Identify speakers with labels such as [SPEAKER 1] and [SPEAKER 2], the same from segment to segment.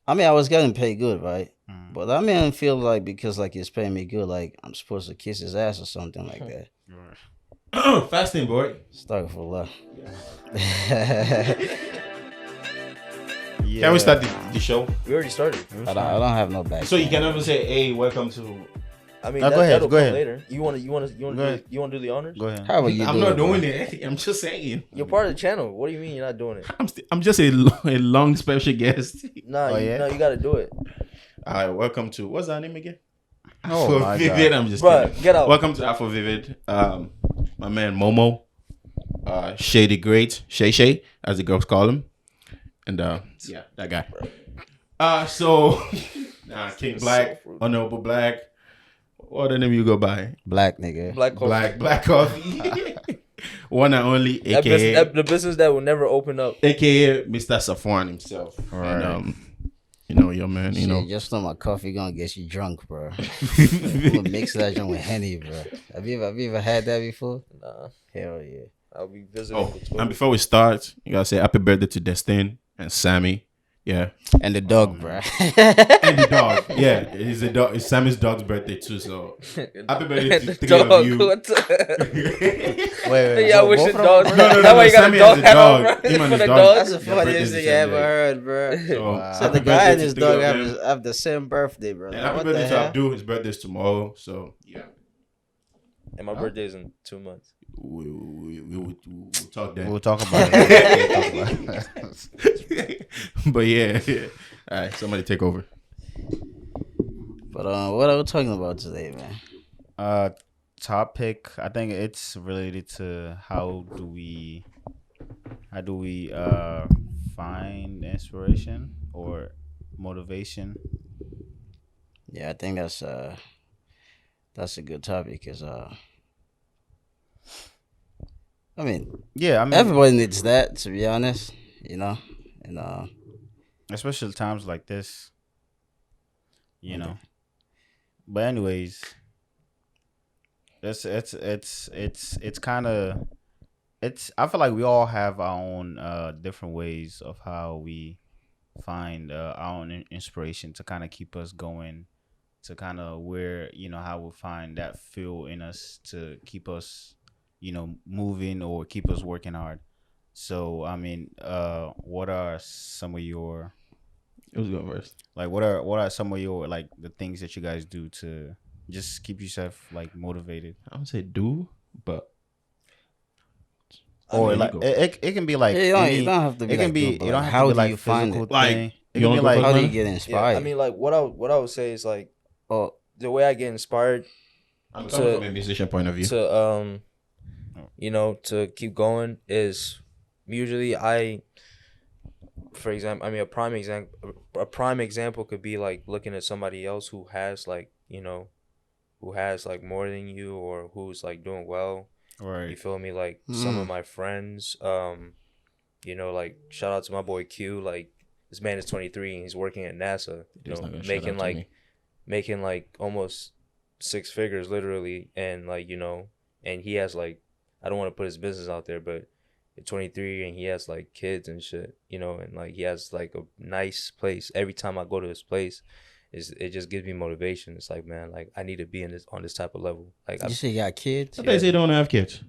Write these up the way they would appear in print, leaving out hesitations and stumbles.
[SPEAKER 1] I mean, I was getting paid good, right?
[SPEAKER 2] Mm.
[SPEAKER 1] But I mean, I feel like because like he's paying me good, like I'm supposed to kiss his ass or something like that.
[SPEAKER 2] Right.
[SPEAKER 3] Fasting, boy.
[SPEAKER 1] Start for love.
[SPEAKER 2] Yeah.
[SPEAKER 3] Can we start the show?
[SPEAKER 4] We already started.
[SPEAKER 1] I don't have no back.
[SPEAKER 3] So you can never say, "Hey, welcome to."
[SPEAKER 4] I mean,
[SPEAKER 2] No, go ahead,
[SPEAKER 4] that'll
[SPEAKER 2] go
[SPEAKER 4] come
[SPEAKER 2] ahead.
[SPEAKER 4] later. You want to
[SPEAKER 2] Go ahead.
[SPEAKER 4] do the honors?
[SPEAKER 2] Go ahead.
[SPEAKER 1] How about you?
[SPEAKER 3] I'm
[SPEAKER 1] do
[SPEAKER 3] not
[SPEAKER 1] it, bro?
[SPEAKER 3] doing it. I'm just saying.
[SPEAKER 4] You're part of the channel. What do you mean you're not doing it?
[SPEAKER 3] I'm just a long special guest.
[SPEAKER 4] Nah,
[SPEAKER 2] Oh, yeah?
[SPEAKER 4] no, you got to do it.
[SPEAKER 3] All right, welcome to what's our name again?
[SPEAKER 2] Oh, my
[SPEAKER 3] AfroVIVID.
[SPEAKER 2] God.
[SPEAKER 3] I'm just
[SPEAKER 4] Bruh,
[SPEAKER 3] kidding.
[SPEAKER 4] get out.
[SPEAKER 3] Welcome to AfroVIVID. My man Momo, Shady Great, Shay, as the girls call him, and yeah, that guy. So King Black,
[SPEAKER 4] So
[SPEAKER 3] Honorable Black. What the name you go by?
[SPEAKER 1] Black nigga.
[SPEAKER 4] Black coffee.
[SPEAKER 3] Black Coffee. One and only,
[SPEAKER 4] That
[SPEAKER 3] aka
[SPEAKER 4] the business that will never open up.
[SPEAKER 3] aka Mr. Safwan himself.
[SPEAKER 2] Right.
[SPEAKER 3] And you know your man. You
[SPEAKER 1] Shit,
[SPEAKER 3] know.
[SPEAKER 1] just know my coffee gonna get you drunk, bro. I'm gonna mix that joint with Henny, bro. Have you ever had that before?
[SPEAKER 4] Nah,
[SPEAKER 1] Hell yeah.
[SPEAKER 4] I'll be visiting.
[SPEAKER 3] Oh,
[SPEAKER 4] the Twitter.
[SPEAKER 3] and before we start, you gotta say happy birthday to Destin and Sammy. Yeah.
[SPEAKER 1] And the dog, bro.
[SPEAKER 3] And the dog. Yeah. It's the dog. It's Sammy's dog's birthday too. So happy birthday to
[SPEAKER 4] The
[SPEAKER 3] three
[SPEAKER 4] dog.
[SPEAKER 3] of you.
[SPEAKER 4] What the-
[SPEAKER 2] Wait.
[SPEAKER 4] Yeah, I
[SPEAKER 2] so
[SPEAKER 4] wish
[SPEAKER 2] both
[SPEAKER 4] the
[SPEAKER 2] of
[SPEAKER 4] dog.
[SPEAKER 2] them?
[SPEAKER 3] No,
[SPEAKER 4] That's why you got
[SPEAKER 3] Sammy
[SPEAKER 4] a dog
[SPEAKER 3] has a
[SPEAKER 4] hat
[SPEAKER 3] dog.
[SPEAKER 4] on, right?
[SPEAKER 3] Him and
[SPEAKER 4] For
[SPEAKER 3] his
[SPEAKER 4] the
[SPEAKER 3] dog.
[SPEAKER 4] dog.
[SPEAKER 1] That's the
[SPEAKER 3] Their
[SPEAKER 1] funniest
[SPEAKER 3] birthdays
[SPEAKER 1] thing
[SPEAKER 3] the
[SPEAKER 1] I
[SPEAKER 3] same
[SPEAKER 1] ever
[SPEAKER 3] day.
[SPEAKER 1] heard, bro.
[SPEAKER 3] So,
[SPEAKER 2] Wow.
[SPEAKER 1] So the
[SPEAKER 3] happy
[SPEAKER 1] guy
[SPEAKER 3] birthday
[SPEAKER 1] and
[SPEAKER 3] to
[SPEAKER 1] his
[SPEAKER 3] three
[SPEAKER 1] dog
[SPEAKER 3] of
[SPEAKER 1] have,
[SPEAKER 3] them.
[SPEAKER 1] have the same birthday, bro.
[SPEAKER 3] And
[SPEAKER 1] Like,
[SPEAKER 3] happy
[SPEAKER 1] what the
[SPEAKER 3] birthday to
[SPEAKER 1] hell?
[SPEAKER 3] Abdul. His birthday's tomorrow. So yeah.
[SPEAKER 4] And my birthday's in 2 months.
[SPEAKER 3] We'll talk then.
[SPEAKER 2] We'll talk about it. We'll talk about it.
[SPEAKER 3] But yeah. All right, somebody take over.
[SPEAKER 1] But what are we talking about today, man?
[SPEAKER 2] Topic. I think it's related to how do we find inspiration or motivation.
[SPEAKER 1] Yeah, I think that's a good topic, cause I mean,
[SPEAKER 2] Yeah, I mean,
[SPEAKER 1] everybody needs that, to be honest. You know, and
[SPEAKER 2] especially times like this. You know. But anyways, it's kind of I feel like we all have our own different ways of how we find our own inspiration to kind of keep us going, to kind of where how we find that feel in us to keep us moving or keep us working hard. So I mean, what are some of your
[SPEAKER 3] It was going first.
[SPEAKER 2] like what are some of your like the things that you guys do to just keep yourself like motivated?
[SPEAKER 3] I would say do, but
[SPEAKER 2] Or
[SPEAKER 3] mean,
[SPEAKER 2] like
[SPEAKER 3] you go.
[SPEAKER 2] it can be like
[SPEAKER 1] you don't have to be
[SPEAKER 2] it can
[SPEAKER 1] like,
[SPEAKER 2] be
[SPEAKER 1] but
[SPEAKER 2] you don't have
[SPEAKER 1] how
[SPEAKER 2] to be
[SPEAKER 1] do
[SPEAKER 2] like
[SPEAKER 1] you find
[SPEAKER 2] physical
[SPEAKER 1] it?
[SPEAKER 3] Like,
[SPEAKER 2] thing.
[SPEAKER 3] you
[SPEAKER 2] It can
[SPEAKER 3] wanna
[SPEAKER 2] be
[SPEAKER 3] go
[SPEAKER 2] like
[SPEAKER 3] first,
[SPEAKER 1] How do
[SPEAKER 3] man?
[SPEAKER 1] you get
[SPEAKER 4] Yeah,
[SPEAKER 1] inspired?
[SPEAKER 4] I mean, like what I would say is like,
[SPEAKER 1] oh,
[SPEAKER 4] the way I get inspired
[SPEAKER 3] I'm
[SPEAKER 4] So-
[SPEAKER 3] coming from a musician point of view.
[SPEAKER 4] to to keep going is usually for example, I mean a prime example could be like looking at somebody else who has like who has like more than you or who's like doing well. You
[SPEAKER 2] right.
[SPEAKER 4] feel me? Like some of my friends, like shout out to my boy Q. Like this man is 23 and he's working at NASA.
[SPEAKER 3] He's not gonna shout
[SPEAKER 4] making
[SPEAKER 3] out to
[SPEAKER 4] like
[SPEAKER 3] me.
[SPEAKER 4] making like almost 6 figures literally, and like and he has like, I don't want to put his business out there, but at 23 and he has like kids and shit, and like he has like a nice place. Every time I go to his place, it just gives me motivation. It's like, man, like I need to be on this type of level. Like
[SPEAKER 1] you say you got kids?
[SPEAKER 3] I thought you say you don't want to have kids.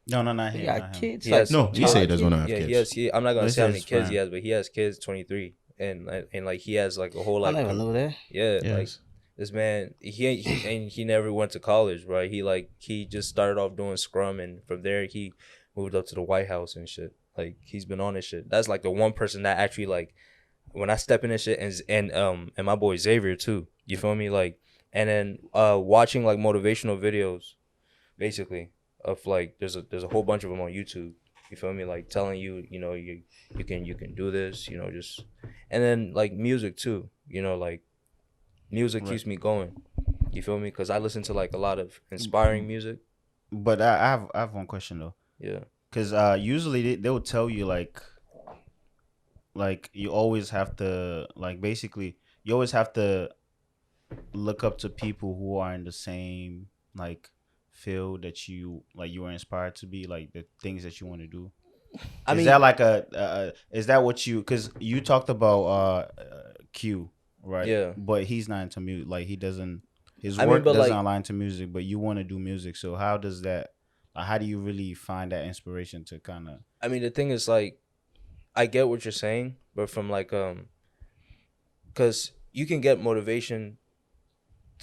[SPEAKER 2] No, not
[SPEAKER 1] You
[SPEAKER 2] him.
[SPEAKER 1] got
[SPEAKER 2] not him.
[SPEAKER 1] kids?
[SPEAKER 4] Yes.
[SPEAKER 3] No, he said he doesn't want to have
[SPEAKER 4] yeah,
[SPEAKER 3] kids.
[SPEAKER 4] I'm not gonna
[SPEAKER 2] This
[SPEAKER 4] say how
[SPEAKER 2] is
[SPEAKER 4] many kids
[SPEAKER 2] fine.
[SPEAKER 4] he has, but he has kids 23, and like he has like a whole
[SPEAKER 1] I
[SPEAKER 4] like
[SPEAKER 1] never knew that.
[SPEAKER 4] yeah, like
[SPEAKER 3] Yes.
[SPEAKER 4] this man, he never went to college, right? He just started off doing Scrum, and from there he moved up to the White House and shit. Like he's been on this shit. That's like the one person that actually like when I step in this shit, and my boy Xavier too. You feel me? Like, and then watching like motivational videos, basically of like there's a whole bunch of them on YouTube. You feel me? Like telling you you can do this. Just and then like music too. Like. Music keeps me going. You feel me? Because I listen to like a lot of inspiring music.
[SPEAKER 2] But I have one question though.
[SPEAKER 4] Yeah.
[SPEAKER 2] Because usually they will tell you like you always have to like basically you always have to look up to people who are in the same like field that you were inspired to be, like the things that you want to do. Is that like is that what you, because you talked about Q, right?
[SPEAKER 4] Yeah.
[SPEAKER 2] But he's not into music. Like he doesn't. His
[SPEAKER 4] I mean,
[SPEAKER 2] work
[SPEAKER 4] but,
[SPEAKER 2] doesn't
[SPEAKER 4] like-
[SPEAKER 2] align to music, but you want to do music. So how does that? Like, how do you really find that inspiration to kind of?
[SPEAKER 4] I mean, the thing is, like, I get what you're saying, but from like because you can get motivation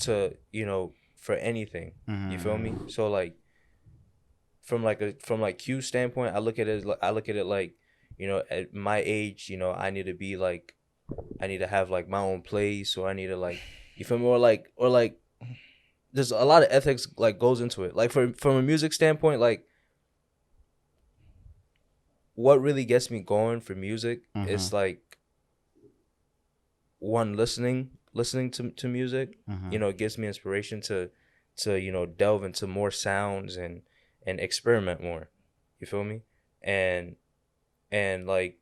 [SPEAKER 4] to, you know, for anything. You feel me? So like from like Q standpoint, I look at it like, you know, at my age, you know, I need to have like my own place, or I need to, like, you feel me, or like there's a lot of ethics like goes into it. Like from a music standpoint, like what really gets me going for music is like one, listening to music. You know, it gives me inspiration to you know, delve into more sounds and experiment more. You feel me? And like,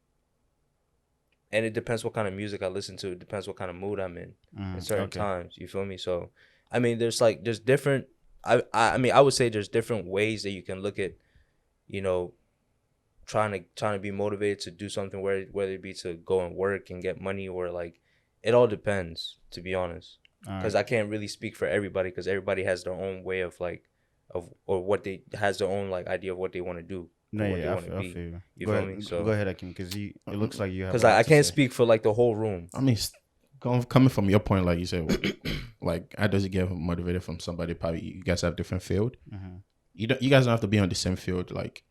[SPEAKER 4] and it depends what kind of music I listen to. It depends what kind of mood I'm in at certain times. You feel me? So I mean, there's different. I mean, I would say there's different ways that you can look at, you know, trying to be motivated to do something, whether it be to go and work and get money, or like, it all depends, to be honest. Because I can't really speak for everybody, because everybody has their own way of like or what they has their own like idea of what they want to do.
[SPEAKER 2] No,
[SPEAKER 4] what
[SPEAKER 2] yeah,
[SPEAKER 4] they
[SPEAKER 2] I
[SPEAKER 4] want to
[SPEAKER 2] feel
[SPEAKER 4] be.
[SPEAKER 2] you.
[SPEAKER 4] You
[SPEAKER 2] Go
[SPEAKER 4] feel
[SPEAKER 2] ahead,
[SPEAKER 4] me? So
[SPEAKER 2] go ahead, Akim, because it looks like you have.
[SPEAKER 4] because
[SPEAKER 2] a lot
[SPEAKER 4] I
[SPEAKER 2] to
[SPEAKER 4] can't
[SPEAKER 2] say.
[SPEAKER 4] speak for like the whole room.
[SPEAKER 3] I mean, coming from your point, like you said, like how does it get motivated from somebody? Probably you guys have different field. You guys don't have to be on the same field. Like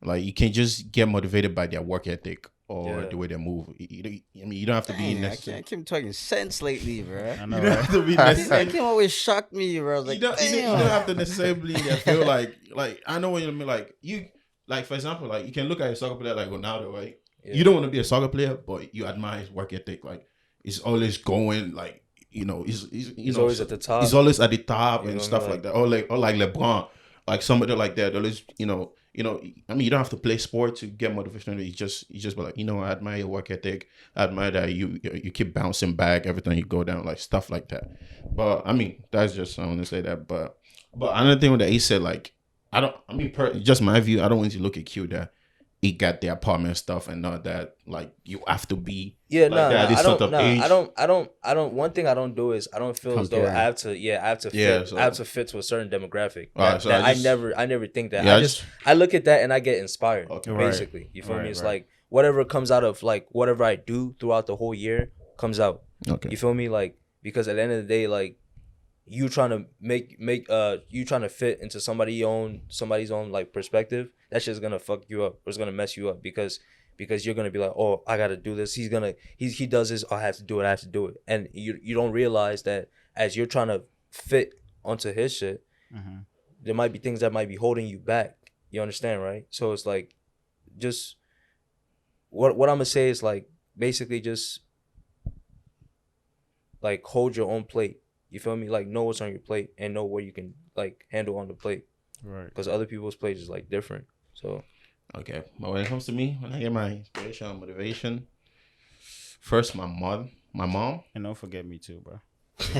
[SPEAKER 3] you can't just get motivated by their work ethic or the way they move. I mean, you don't have to be
[SPEAKER 1] Dang,
[SPEAKER 3] necessary.
[SPEAKER 1] I keep talking sense lately, bro.
[SPEAKER 2] I know,
[SPEAKER 3] You don't
[SPEAKER 2] right?
[SPEAKER 3] have to be
[SPEAKER 1] That
[SPEAKER 3] necessary.
[SPEAKER 1] can always shock me, bro. I was like,
[SPEAKER 3] You don't have to necessarily be in that field. Like I know what you mean. Like you, like for example, like you can look at a soccer player like Ronaldo, right?
[SPEAKER 4] Yeah.
[SPEAKER 3] You don't want to be a soccer player, but you admire his work ethic. Like he's always going, like, you know, he's
[SPEAKER 4] always at the top.
[SPEAKER 3] He's always at the top
[SPEAKER 4] You
[SPEAKER 3] and
[SPEAKER 4] know,
[SPEAKER 3] stuff like that. Or like LeBron, like somebody like that. Always, you know. I mean, you don't have to play sport to get motivation. You just be like, you know, I admire your work ethic. I admire that you keep bouncing back every time you go down, like stuff like that. But I mean, that's just, I want to say that. But another thing that he said, like, just my view, I don't want you to look at Q that he got the apartment stuff and not that, like, you have to be like that at this sort of age.
[SPEAKER 4] I don't. One thing I don't do is I don't feel as though
[SPEAKER 1] Comparing.
[SPEAKER 4] I have to. I have to fit.
[SPEAKER 3] Yeah, so-
[SPEAKER 4] I have to fit to a certain demographic.
[SPEAKER 3] Alright, so
[SPEAKER 4] I never think that.
[SPEAKER 3] Yeah,
[SPEAKER 4] I look at that and I get inspired.
[SPEAKER 3] Okay.
[SPEAKER 4] Basically, you feel
[SPEAKER 2] Right,
[SPEAKER 4] me? It's
[SPEAKER 2] right.
[SPEAKER 4] like whatever comes out of like whatever I do throughout the whole year comes out.
[SPEAKER 3] Okay.
[SPEAKER 4] You feel me? Like, because at the end of the day, like, you trying to you trying to fit into somebody's own like perspective, that shit's gonna fuck you up, or it's gonna mess you up, because you're gonna be like, oh, I gotta do this. He does this. Oh, I have to do it. And you don't realize that as you're trying to fit onto his shit, there might be things that might be holding you back. You understand, right? So it's like, just what I'm gonna say is like, basically just like hold your own plate. You feel me? Like, know what's on your plate and know what you can like handle on the plate.
[SPEAKER 2] Right.
[SPEAKER 4] Because other people's plates is like different. So
[SPEAKER 3] Okay, but when it comes to me, when I get my inspiration and motivation, first my mom.
[SPEAKER 2] And don't forget me too, bro.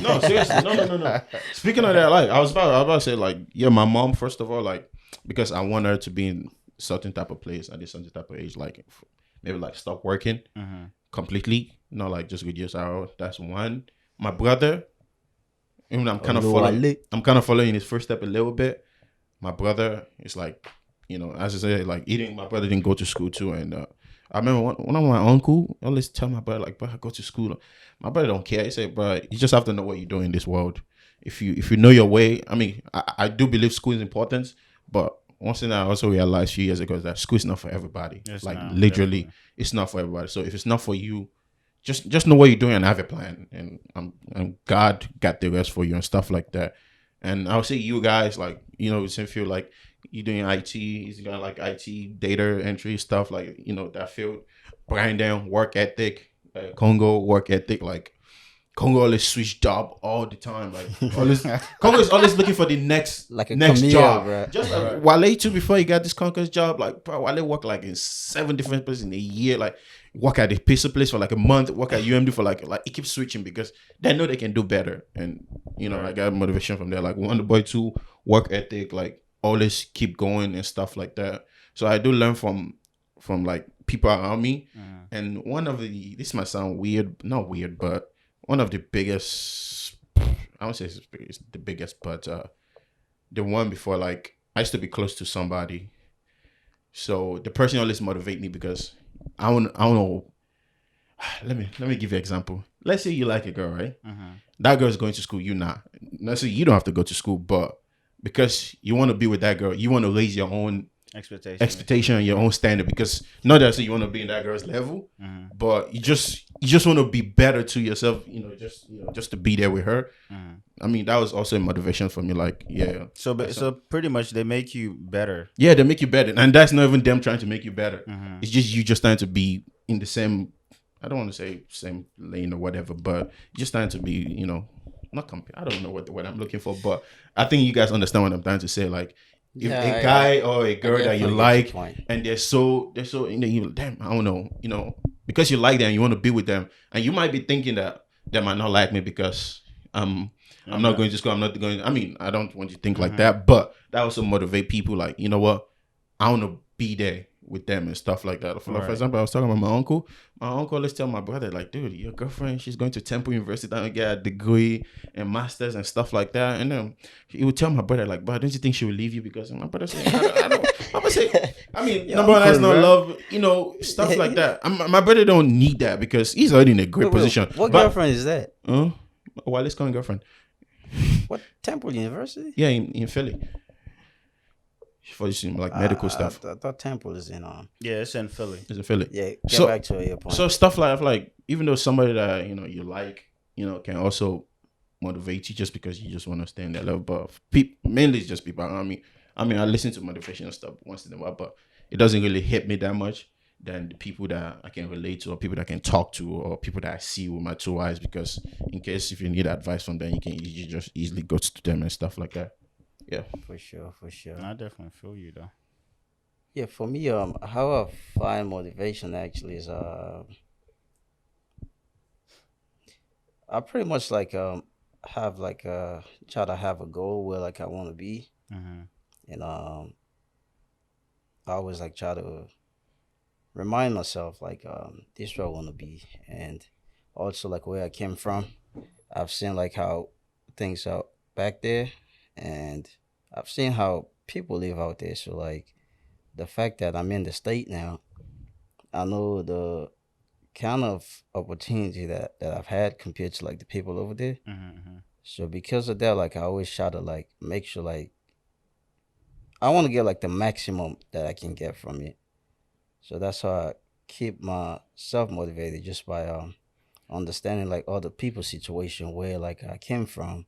[SPEAKER 3] No, seriously, no. Speaking of that, like I was about to say, like, yeah, my mom first of all, like, because I want her to be in certain type of place at this certain type of age, like maybe like stop working completely, not like just good years out. That's one. My brother, even I'm kind of following his first step a little bit. My brother is like, you know, as I said, like my brother didn't go to school too. And I remember one of my uncle always tell my brother, like, bro, I go to school. My brother don't care. He said, bro, you just have to know what you're doing in this world. If you know your way, I mean, I do believe school is important, but one thing I also realized a few years ago is that school is not for everybody.
[SPEAKER 2] It's
[SPEAKER 3] like
[SPEAKER 2] not,
[SPEAKER 3] literally,
[SPEAKER 2] definitely.
[SPEAKER 3] It's not for everybody. So if it's not for you, just know what you're doing and have a plan. And God got the rest for you and stuff like that. And I would say you guys, like, you know, same field, like you doing IT, he's got like IT, data entry stuff, like, you know, that field. Brian down, work ethic, Congo, work ethic, like Congo always switch job all the time. Like Congo is always looking for the next
[SPEAKER 1] Like a
[SPEAKER 3] next
[SPEAKER 1] Camille,
[SPEAKER 3] job.
[SPEAKER 1] bro.
[SPEAKER 3] Just like Wale too, before he got this Conquer's job, like bro, Wale worked like in 7 different places in a year. Like work at the pizza place for like a month, work at UMD for like he keeps switching because they know they can do better. And you know, I got motivation from there. Like Wonder Boy too, work ethic, like always keep going and stuff like that. So I do learn from like people around me. And one of this might sound weird, not weird, but one of the biggest, I won't say it's the biggest, but the one before, like, I used to be close to somebody. So the person always motivate me because I don't know. Let me give you an example. Let's say you like a girl, right? That girl is going to school, you not. Let's say you don't have to go to school, but because you want to be with that girl, you want to raise your own expectation and your own standard, because not that you want to be in that girl's level, but you just want to be better to yourself, just to be there with her. I mean, that was also a motivation for me. Like, yeah.
[SPEAKER 2] So pretty much they make you better.
[SPEAKER 3] Yeah, they make you better, and that's not even them trying to make you better. It's just you just trying to be in the same. I don't want to say same lane or whatever, but just trying to be, not compare. I don't know what I'm looking for, but I think you guys understand what I'm trying to say. Like, if a guy or a girl that you like, and they're so you damn, I don't know, because you like them, you want to be with them, and you might be thinking that they might not like me because I'm not going to school. I'm not going. I mean, I don't want you to think like that, but that also motivate people. Like, you know what, I want to be there with them and stuff like that. For example, I was talking about my uncle. My uncle always tell my brother, like, dude, your girlfriend, she's going to Temple University to get a degree and masters and stuff like that. And then he would tell my brother, like, but don't you think she will leave you? Because my brother said, I don't. I'm gonna say, I mean, number one, that's not love, stuff like that. My brother don't need that because he's already in a great position.
[SPEAKER 1] What girlfriend is that?
[SPEAKER 3] Wallace Cohen girlfriend.
[SPEAKER 1] What, Temple University?
[SPEAKER 3] Yeah, in Philly. For like medical stuff.
[SPEAKER 1] I thought Temple is in
[SPEAKER 2] Yeah, it's in Philly.
[SPEAKER 3] It's in Philly.
[SPEAKER 1] Yeah, get back to your point.
[SPEAKER 3] So stuff like even though somebody that you like, can also motivate you just because you just want to stay in that level. But mainly it's just people around me. I mean, I listen to motivational stuff once in a while, but it doesn't really hit me that much than the people that I can relate to, or people that I can talk to, or people that I see with my two eyes. Because in case if you need advice from them, you just easily go to them and stuff like that. Yeah,
[SPEAKER 1] for sure.
[SPEAKER 2] I definitely feel you though.
[SPEAKER 1] Yeah, for me, how I find motivation actually is I pretty much like have like try to have a goal where like I want to be, and I always like try to remind myself like this is where I want to be, and also like where I came from. I've seen like how things are back there, and I've seen how people live out there. So like the fact that I'm in the state now, I know the kind of opportunity that I've had compared to like the people over there. So because of that, like I always try to like make sure like I want to get like the maximum that I can get from it. So that's how I keep myself motivated, just by understanding like other people's situation where like I came from.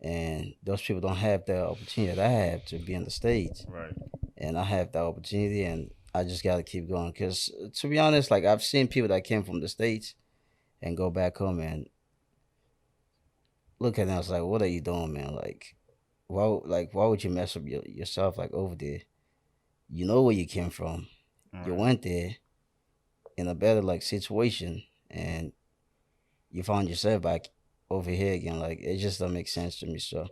[SPEAKER 1] And those people don't have the opportunity that I have to be in the States.
[SPEAKER 2] Right.
[SPEAKER 1] And I have that opportunity, and I just got to keep going. Because to be honest, like I've seen people that came from the States and go back home and look at them. It's like, what are you doing, man? Like, why would you mess up yourself like over there? You know where you came from. Right. You went there in a better like situation, and you found yourself back over here again. Like it just don't make sense to me. So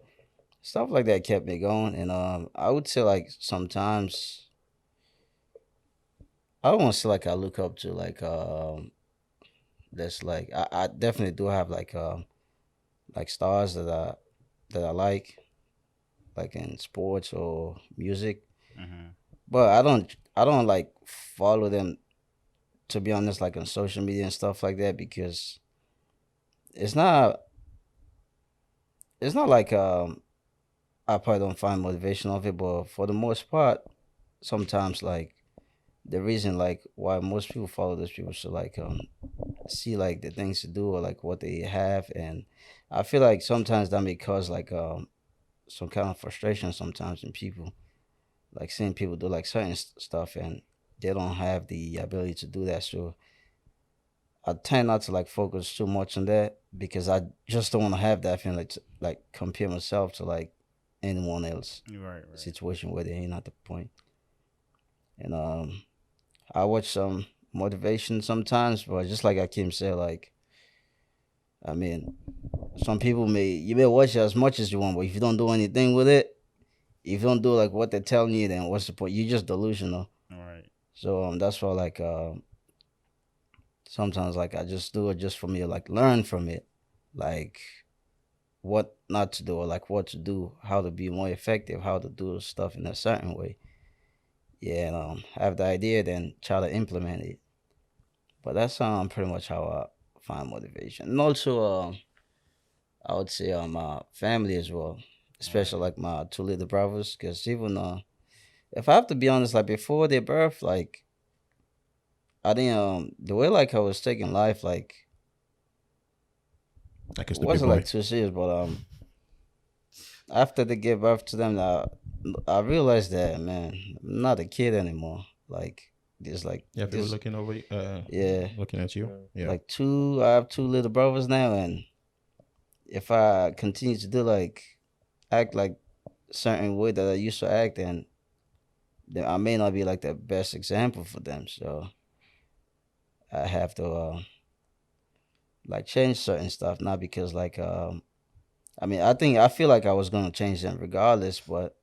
[SPEAKER 1] stuff like that kept me going. And I would say like sometimes I don't want to say like I look up to like that's like I definitely do have like stars that I like in sports or music. But I don't like follow them, to be honest, like on social media and stuff like that, because it's not like I probably don't find motivation of it, but for the most part, sometimes like the reason like why most people follow those people so like see like the things to do or like what they have, and I feel like sometimes that may cause like some kind of frustration sometimes in people, like seeing people do like certain stuff and they don't have the ability to do that. So I tend not to like focus too much on that, because I just don't want to have that feeling like compare myself to like anyone else situation where they ain't at the point. And I watch some motivation sometimes, but just like Akeem said, like I mean, some people you may watch it as much as you want, but if you don't do anything with it, if you don't do like what they're telling you, then what's the point? You're just delusional.
[SPEAKER 2] Right.
[SPEAKER 1] So that's why like sometimes like I just do it just for me to like learn from it, like what not to do or like what to do, how to be more effective, how to do stuff in a certain way. Yeah, and have the idea, then try to implement it. But that's pretty much how I find motivation, and also I would say my family as well, especially
[SPEAKER 2] Right.
[SPEAKER 1] like my two little brothers, because even if I have to be honest, like before their birth, like I didn't the way like I was taking life, like
[SPEAKER 3] Like a
[SPEAKER 1] it
[SPEAKER 3] stupid
[SPEAKER 1] wasn't like
[SPEAKER 3] boy.
[SPEAKER 1] too serious, but after they gave birth to them, I realized that man, I'm not a kid anymore. Like there's like
[SPEAKER 3] Yeah, people
[SPEAKER 1] this,
[SPEAKER 3] looking over,
[SPEAKER 1] yeah,
[SPEAKER 3] looking at you. Yeah.
[SPEAKER 1] like I have two little brothers now, and if I continue to do like act like certain way that I used to act, then I may not be like the best example for them. So I have to like change certain stuff, not because like I mean I feel like I was gonna change them regardless, but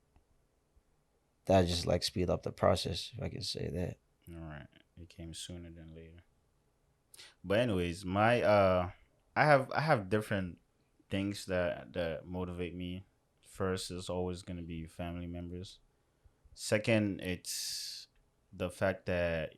[SPEAKER 1] that just like speed up the process, if I can say that.
[SPEAKER 2] All right. It came sooner than later. But anyways, my I have different things that motivate me. First is always gonna be family members. Second, it's the fact that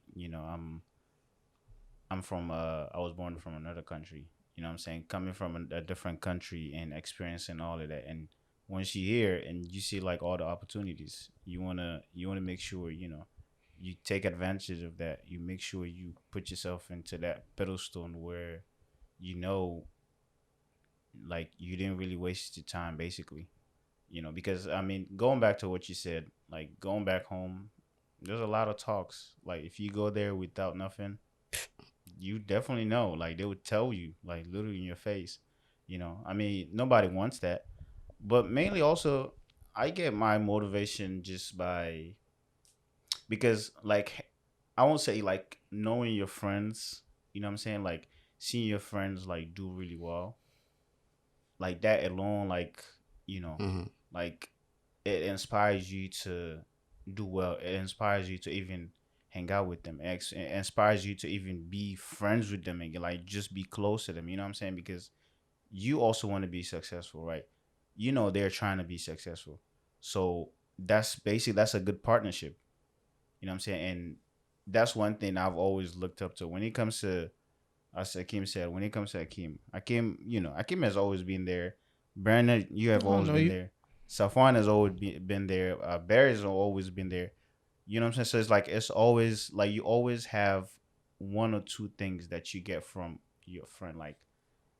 [SPEAKER 2] I'm from I was born from another country. You know what I'm saying? Coming from a different country and experiencing all of that. And once you're here and you see like all the opportunities, you wanna make sure, you take advantage of that. You make sure you put yourself into that pedestal where you know like you didn't really waste your time basically. Because I mean, going back to what you said, like going back home, there's a lot of talks. Like if you go there without nothing, you definitely know. Like they would tell you, like literally in your face. I mean, nobody wants that. But mainly also, I get my motivation just by because like I won't say like knowing your friends. You know what I'm saying? Like seeing your friends like do really well, like that alone, like you know,
[SPEAKER 1] Hmm.
[SPEAKER 2] like it inspires you to do well. It inspires you to even hang out with them. It inspires you to even be friends with them and like just be close to them. You know what I'm saying? Because you also want to be successful, right? They're trying to be successful, so that's a good partnership. You know what I'm saying? And that's one thing I've always looked up to when it comes to, as Akim said, when it comes to Akim has always been there. Brandon, you have
[SPEAKER 3] I
[SPEAKER 2] always
[SPEAKER 3] know
[SPEAKER 2] been
[SPEAKER 3] you.
[SPEAKER 2] there. Safwan has always been there. Barry has always been there. You know what I'm saying? So it's always like you always have one or two things that you get from your friend. Like,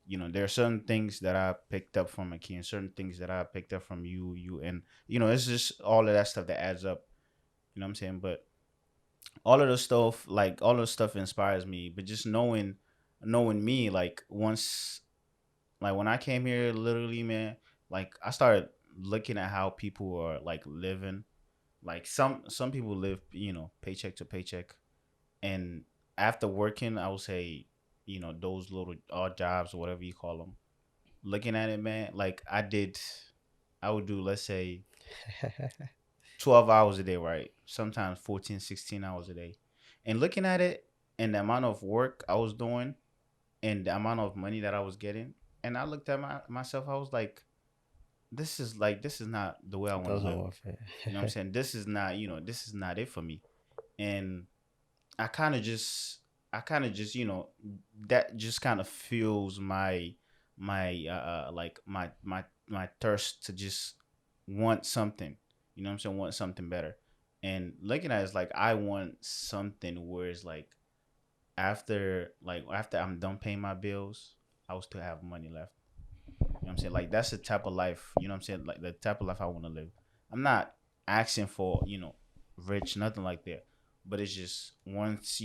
[SPEAKER 2] there are certain things that I picked up from Akim, certain things that I picked up from you, and it's just all of that stuff that adds up. You know what I'm saying? But all of those stuff inspires me. But just knowing me, like once, like when I came here, literally, man, like I started looking at how people are like living. Like some people live, paycheck to paycheck, and after working, I would say, those little odd jobs or whatever you call them. Looking at it, man, like I would do, let's say, 12 hours a day, right? Sometimes 14, 16 hours a day. And looking at it and the amount of work I was doing and the amount of money that I was getting, and I looked at myself, I was like, this is not the way I want to
[SPEAKER 1] Doesn't
[SPEAKER 2] live.
[SPEAKER 1] work fair.
[SPEAKER 2] You know what I'm saying? This is not it for me. And I kind of just that just kind of fuels my thirst to just want something. You know what I'm saying? Want something better. And looking at it, it's like I want something where it's like after I'm done paying my bills, I will still have money left. You know what I'm saying? Like that's the type of life, you know what I'm saying? Like the type of life I want to live. I'm not asking for, rich, nothing like that. But it's just once,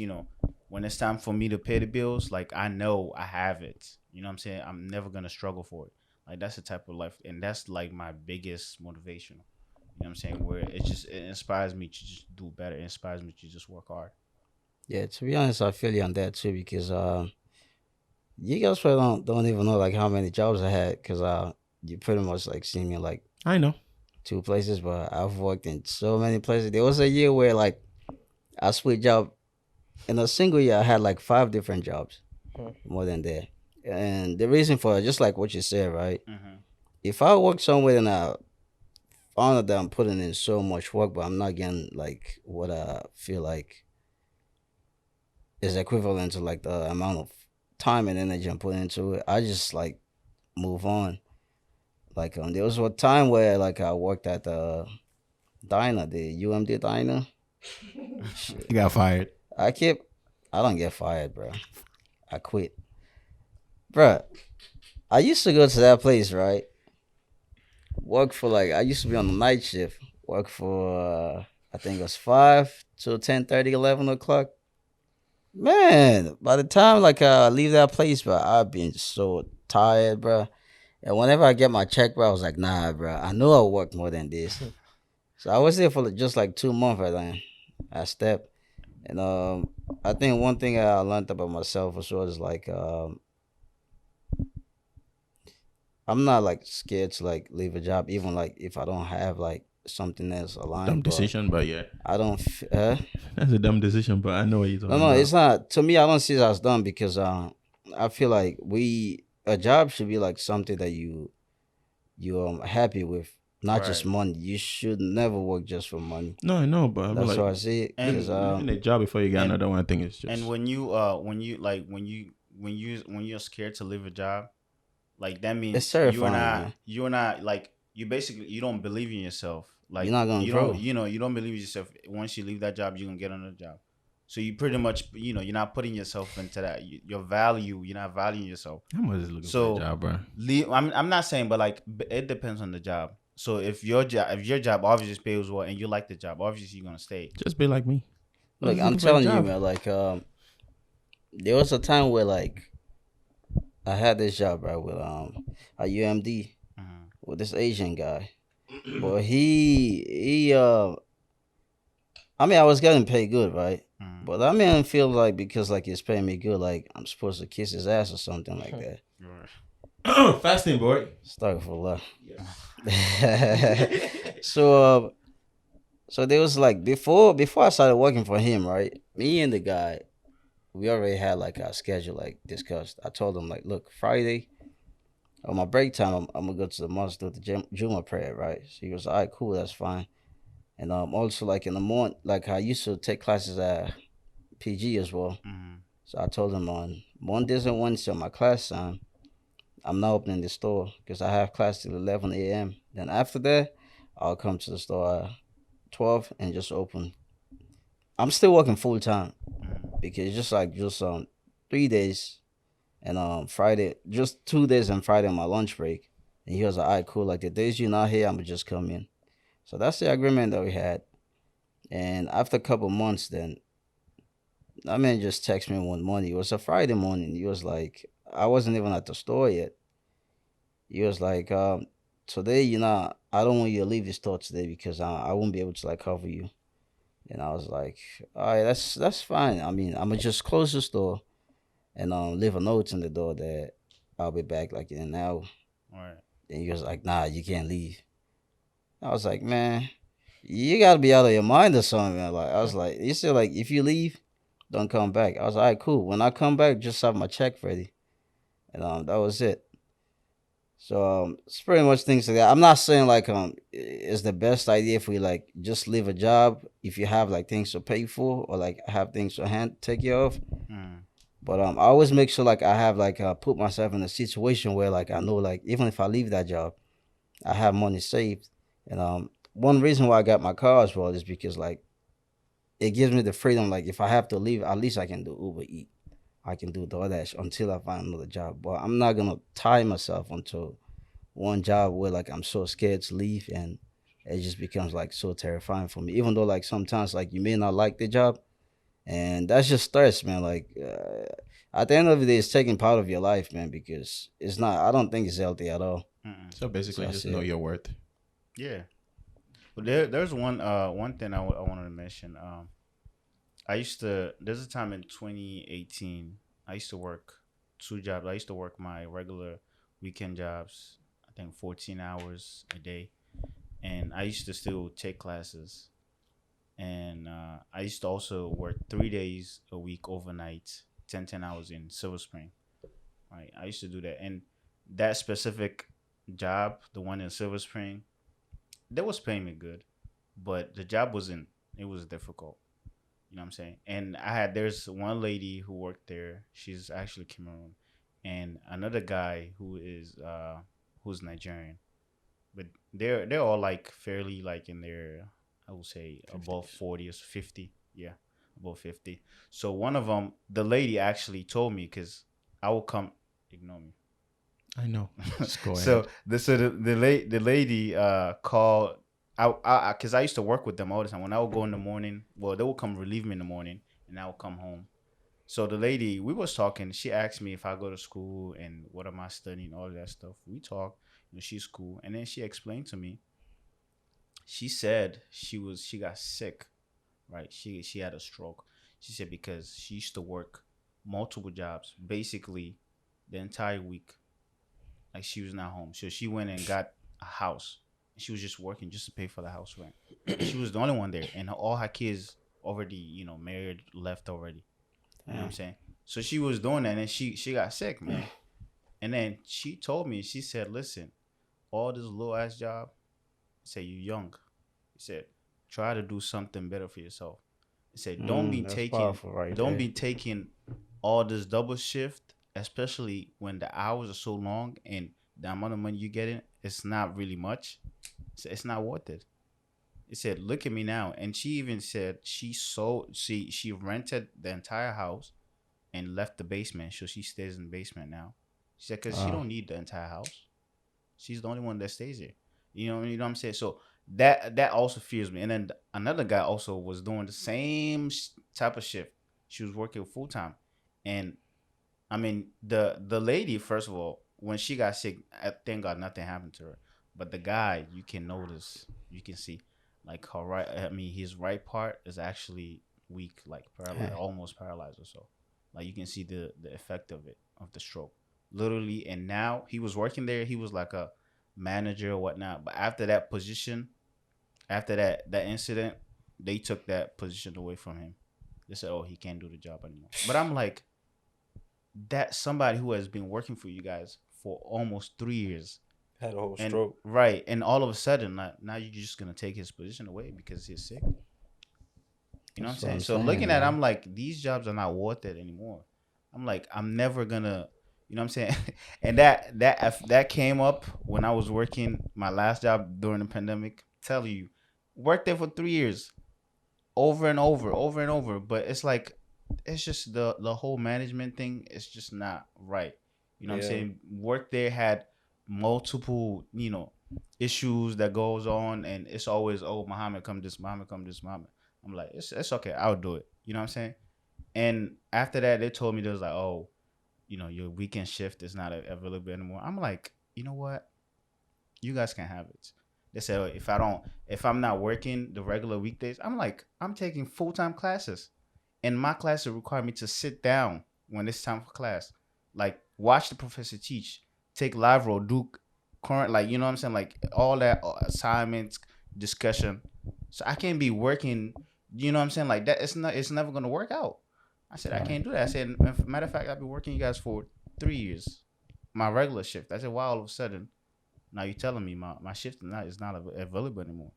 [SPEAKER 2] when it's time for me to pay the bills, like I know I have it. You know what I'm saying? I'm never gonna struggle for it. Like that's the type of life, and that's like my biggest motivation. You know what I'm saying? Where it inspires me to just do better. It inspires me to just work hard.
[SPEAKER 1] Yeah, to be honest, I feel you on that too because you guys probably don't even know like how many jobs I had because you pretty much like see me like
[SPEAKER 3] I know.
[SPEAKER 1] two places, but I've worked in so many places. There was a year where like I switched job in a single year. I had like 5 different jobs,
[SPEAKER 4] Hmm.
[SPEAKER 1] more than that. And the reason for it, just like what you said, right?
[SPEAKER 2] Mm-hmm.
[SPEAKER 1] If I work somewhere and I found that I'm putting in so much work, but I'm not getting like what I feel like is equivalent to like the amount of time and energy I'm putting into it, I just like move on. Like there was a time where like I worked at the diner, the UMD diner.
[SPEAKER 3] You
[SPEAKER 1] Shit.
[SPEAKER 3] got fired.
[SPEAKER 1] I keep I don't get fired, bro. I quit. Bro, I used to go to that place, right? Work for like I used to be on the night shift. Work for I think it was 5 to 10:30, 11 o'clock. Man, by the time like I leave that place, bro, I've been so tired, bro. And whenever I get my check, bro, I was like, nah, bro. I know I'll work more than this. So I was there for like, just like 2 months, and then I stepped. And I think one thing I learned about myself for sure is like I'm not like scared to like leave a job, even like if I don't have like something else
[SPEAKER 3] Dumb
[SPEAKER 1] aligned. But
[SPEAKER 3] decision, but yeah,
[SPEAKER 1] I don't.
[SPEAKER 3] that's a dumb decision. But I know what you're talking
[SPEAKER 1] No,
[SPEAKER 3] about.
[SPEAKER 1] it's not. To me, I don't see it as dumb because I feel like a job should be like something that you happy with, not just
[SPEAKER 2] Right.
[SPEAKER 1] money. You should never work just for money.
[SPEAKER 3] No, I know, but
[SPEAKER 1] That's
[SPEAKER 3] like
[SPEAKER 1] how I see it.
[SPEAKER 2] And-
[SPEAKER 1] Because
[SPEAKER 3] in a job before you get
[SPEAKER 2] and-
[SPEAKER 3] another one, I think it's just.
[SPEAKER 2] And when you're scared to leave a job, like that means
[SPEAKER 1] It's terrifying, man.
[SPEAKER 2] you're not like you basically you don't believe in yourself. Like
[SPEAKER 1] You're not gonna
[SPEAKER 2] you
[SPEAKER 1] grow.
[SPEAKER 2] don't you don't believe in yourself. Once you leave that job, you're gonna get another job. So you pretty much you're not putting yourself into that. Your value, you're not valuing yourself.
[SPEAKER 3] How much is looking
[SPEAKER 2] So-
[SPEAKER 3] for a job, bro?
[SPEAKER 2] Leave. I'm not saying, but like it depends on the job. So if your job obviously pays well and you like the job, obviously you're gonna stay.
[SPEAKER 3] Just be like me.
[SPEAKER 1] Look,
[SPEAKER 3] Just
[SPEAKER 1] I'm
[SPEAKER 3] looking for a
[SPEAKER 1] telling you,
[SPEAKER 3] job.
[SPEAKER 1] man. Like there was a time where like I had this job right with a UMD
[SPEAKER 2] Mhm.
[SPEAKER 1] with this Asian guy, but I mean I was getting paid good, right?
[SPEAKER 2] Mhm.
[SPEAKER 1] But that man feel like because like he's paying me good, like I'm supposed to kiss his ass or something like that.
[SPEAKER 2] Right.
[SPEAKER 3] Fasting, boy.
[SPEAKER 1] Start for love. so so there was like before I started working for him, right? Me and the guy, we already had like our schedule like discussed. I told him like, look, Friday on my break time, I'm gonna go to the mosque do the Juma prayer, right? So he was all right, cool, that's fine. And also like in the morning, like I used to take classes at PG as well.
[SPEAKER 2] Mhm.
[SPEAKER 1] So I told him on Mondays and Wednesdays on my class time, I'm not opening the store because I have class till 11 a.m. Then after that, I'll come to the store at 12 and just open. I'm still working full time
[SPEAKER 2] Mhm.
[SPEAKER 1] because just 3 days and Friday, just 2 days and Friday on my lunch break. And he was like, all right, cool. Like the days you're not here, I'ma just come in. So that's the agreement that we had. And after a couple months, then that man just texted me one morning. It was a Friday morning. He was like, I wasn't even at the store yet. He was like, today, I don't want you to leave the store today because I won't be able to like cover you. And I was like, all right, that's fine. I mean, I'm gonna just close the store and leave a note in the door that I'll be back like in an hour.
[SPEAKER 2] Right.
[SPEAKER 1] And he was like, nah, you can't leave. I was like, man, you gotta be out of your mind or something, man. Like I was like, he said like if you leave, don't come back. I was like, all right, cool. When I come back, just have my check ready. And that was it. So it's pretty much things like that. I'm not saying like it's the best idea if we like just leave a job if you have like things to pay for or like have things to hand take care of.
[SPEAKER 2] Mhm.
[SPEAKER 1] But I always make sure like I have like put myself in a situation where like I know like even if I leave that job, I have money saved. And one reason why I got my car as well is because like it gives me the freedom. Like if I have to leave, at least I can do Uber Eat. I can do DoorDash until I find another job. But I'm not gonna tie myself onto one job where like I'm so scared to leave and it just becomes like so terrifying for me. Even though like sometimes like you may not like the job and that's just stress, man. Like at the end of the day, it's taking part of your life, man, because it's not. I don't think it's healthy at all.
[SPEAKER 2] Mhm.
[SPEAKER 3] So basically,
[SPEAKER 1] So
[SPEAKER 3] just
[SPEAKER 1] that's
[SPEAKER 3] know
[SPEAKER 1] it.
[SPEAKER 3] your worth.
[SPEAKER 2] Yeah. But there's one thing I wanted to mention. There's a time in 2018 I used to work 2 jobs. I used to work my regular weekend jobs, I think 14 hours a day, and I used to still take classes. and I used to also work 3 days a week overnight, 10 hours in Silver Spring. Right, I used to do that, and that specific job, the one in Silver Spring, they was paying me good, but the job wasn't. It was difficult. You know what I'm saying? And there's one lady who worked there. She's actually Cameroon, and another guy who's Nigerian. But they're all like fairly like in their, I would say, above 40 or 50. Yeah, above 50. So one of them, the lady actually told me, because I will come, ignore me.
[SPEAKER 3] I know. Just go
[SPEAKER 2] So
[SPEAKER 3] ahead.
[SPEAKER 2] the lady called. Because I used to work with them all the time. When I would go in the morning, well, they would come relieve me in the morning, and I would come home. So the lady, we was talking. She asked me if I go to school and what am I studying, all that stuff. We talked. She's cool, and then she explained to me. She said she got sick, right? She had a stroke. She said because she used to work multiple jobs, basically the entire week. Like she was not home, so she went and got a house. She was just working just to pay for the house rent. And she was the only one there, and all her kids already, married, left already. You know what I'm saying? So she was doing that, and she got sick, man. And then she told me, she said, "Listen, all this little ass job, say you young." He said, "Try to do something better for yourself." He said,
[SPEAKER 1] That's powerful right
[SPEAKER 2] don't
[SPEAKER 1] there.
[SPEAKER 2] be taking all this double shift, especially when the hours are so long and the amount of money you get in, it's not really much. So it's not worth it. He said, "Look at me now." And she even said she rented the entire house and left the basement, so she stays in the basement now. She said because she
[SPEAKER 1] Uh,
[SPEAKER 2] don't need the entire house. She's the only one that stays here. You know what I'm saying. So that also fears me. And then another guy also was doing the same type of shift. She was working full time, and I mean the lady, first of all, when she got sick, I thank God nothing happened to her. But the guy, you can notice, you can see, like her right. I mean, his right part is actually weak, like paralyzed, almost paralyzed or so. Like you can see the effect of it, of the stroke, literally. And now he was working there. He was like a manager or whatnot. But after that position, after that incident, they took that position away from him. They said, "Oh, he can't do the job anymore." But I'm like, that's somebody who has been working for you guys for almost 3 years,
[SPEAKER 4] Had a whole
[SPEAKER 2] and
[SPEAKER 4] stroke.
[SPEAKER 2] right, and all of a sudden, now you're just gonna take his position away because he's sick. You know what I'm
[SPEAKER 1] that's what
[SPEAKER 2] saying?
[SPEAKER 1] I'm
[SPEAKER 2] So
[SPEAKER 1] saying,
[SPEAKER 2] looking at it,
[SPEAKER 1] man.
[SPEAKER 2] I'm like, these jobs are not worth it anymore. I'm like, I'm never gonna, you know what I'm saying? And that came up when I was working my last job during the pandemic. Tell you, worked there for 3 years, over and over, over and over. But it's like, it's just the whole management thing is just not right. You know what I'm
[SPEAKER 4] Yeah.
[SPEAKER 2] saying? Work there had multiple, issues that goes on, and it's always, oh, Muhammad come this, Muhammad come this, Muhammad. I'm like, it's okay, I'll do it. You know what I'm saying? And after that, they told me, they was like, oh, your weekend shift is not available anymore. I'm like, you know what? You guys can have it. They said, oh, if I'm not working the regular weekdays, I'm like, I'm taking full time classes, and my classes require me to sit down when it's time for class, like watch the professor teach, take live role, do current, like you know what I'm saying, like all that assignments, discussion. So I can't be working. You know what I'm saying, like that. It's never gonna work out. I said I
[SPEAKER 1] Right.
[SPEAKER 2] can't do that. I said, matter of fact, I've been working you guys for 3 years, my regular shift. I said, why all of a sudden now you're telling me my shift is not available anymore?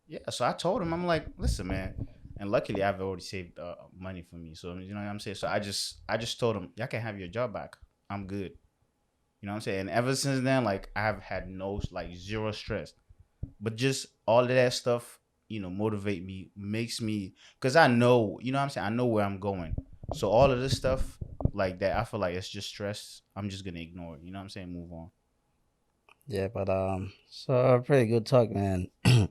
[SPEAKER 2] Yeah. So I told him, I'm like, listen, man. And luckily, I've already saved money for me. So you know what I'm saying. So I just told him, y'all can have your job back. I'm good. You know what I'm saying. And ever since then, like I have had no like zero stress, but just all of that stuff, motivate me, makes me, because I know, you know what I'm saying, I know where I'm going. So all of this stuff like that, I feel like it's just stress. I'm just gonna ignore it. You know what I'm saying? Move on.
[SPEAKER 1] Yeah, but so pretty good talk, man. I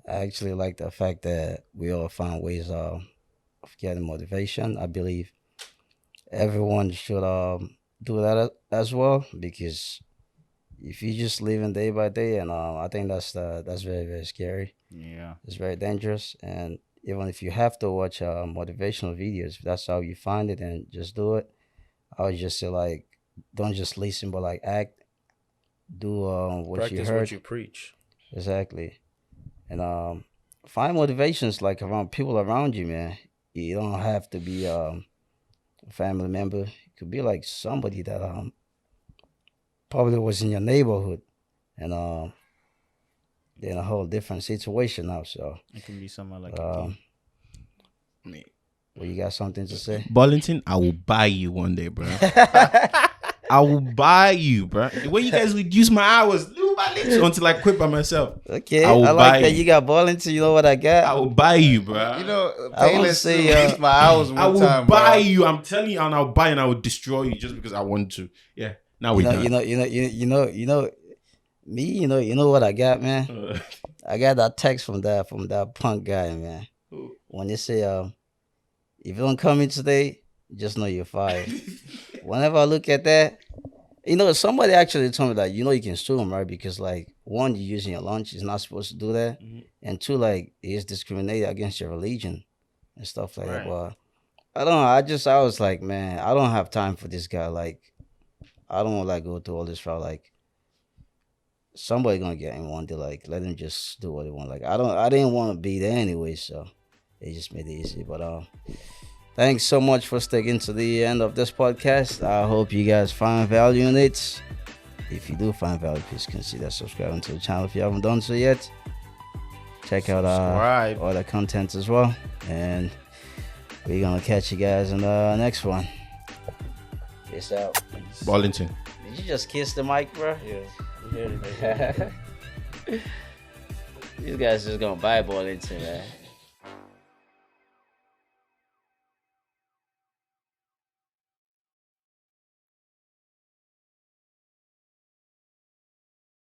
[SPEAKER 1] actually like the fact that we all found ways of getting motivation. I believe everyone should do that as well, because if you just living day by day, and I think that's very very scary.
[SPEAKER 2] Yeah.
[SPEAKER 1] It's very dangerous, and even if you have to watch motivational videos, if that's how you find it, and just do it. I would just say like, don't just listen, but like act, do what you
[SPEAKER 4] Practice what
[SPEAKER 1] heard
[SPEAKER 4] you preach.
[SPEAKER 1] exactly. And find motivations like around people around you, man. You don't have to be a family member. It could be like somebody that probably was in your neighborhood, and they're in a whole different situation now. So
[SPEAKER 2] It can be someone like
[SPEAKER 3] Me.
[SPEAKER 1] well, you got something to say?
[SPEAKER 3] Burlington, I will buy you one day, bro. I will buy you, bro. The way you guys would use my hours, do my little until I quit by myself.
[SPEAKER 1] Okay,
[SPEAKER 3] I will
[SPEAKER 1] I like
[SPEAKER 3] buy
[SPEAKER 1] that
[SPEAKER 3] you.
[SPEAKER 1] you got Burlington. You know what I got?
[SPEAKER 3] I will buy you, bro.
[SPEAKER 5] You know,
[SPEAKER 1] I will
[SPEAKER 5] Payless
[SPEAKER 1] say,
[SPEAKER 5] used my hours one
[SPEAKER 3] I will
[SPEAKER 5] time,
[SPEAKER 3] buy
[SPEAKER 5] bro.
[SPEAKER 3] you. I'm telling you, and I'll buy and I will destroy you just because I want to. Yeah. Now we done.
[SPEAKER 1] Me. You know what I got, man.
[SPEAKER 3] Uh,
[SPEAKER 1] I got that text from that punk guy, man. When they say, if you don't come in today, just know you're fired. Whenever I look at that, somebody actually told me that, you can sue him, right? Because, like, one, you're using your lunch. He's not supposed to do that.
[SPEAKER 3] Mhm.
[SPEAKER 1] And two, like, he's discriminated against your religion and stuff like that.
[SPEAKER 2] Right.
[SPEAKER 1] Well, I don't know. I was like, man, I don't have time for this guy. Like, I don't want to, like, go through all this route. Like, somebody gonna get him one day. Like, let him just do what he want. Like, I didn't want to be there anyway, so it just made it easy. But thanks so much for sticking to the end of this podcast. I hope you guys find value in it. If you do find value, please consider subscribing to the channel if you haven't done so yet. Check out
[SPEAKER 2] Subscribe.
[SPEAKER 1] other content as well, and we're gonna catch you guys in the next one. Peace out.
[SPEAKER 3] Burlington.
[SPEAKER 1] Did you just kiss the mic, bro?
[SPEAKER 4] Yeah. You heard it.
[SPEAKER 1] These guys just gonna buy Burlington, man.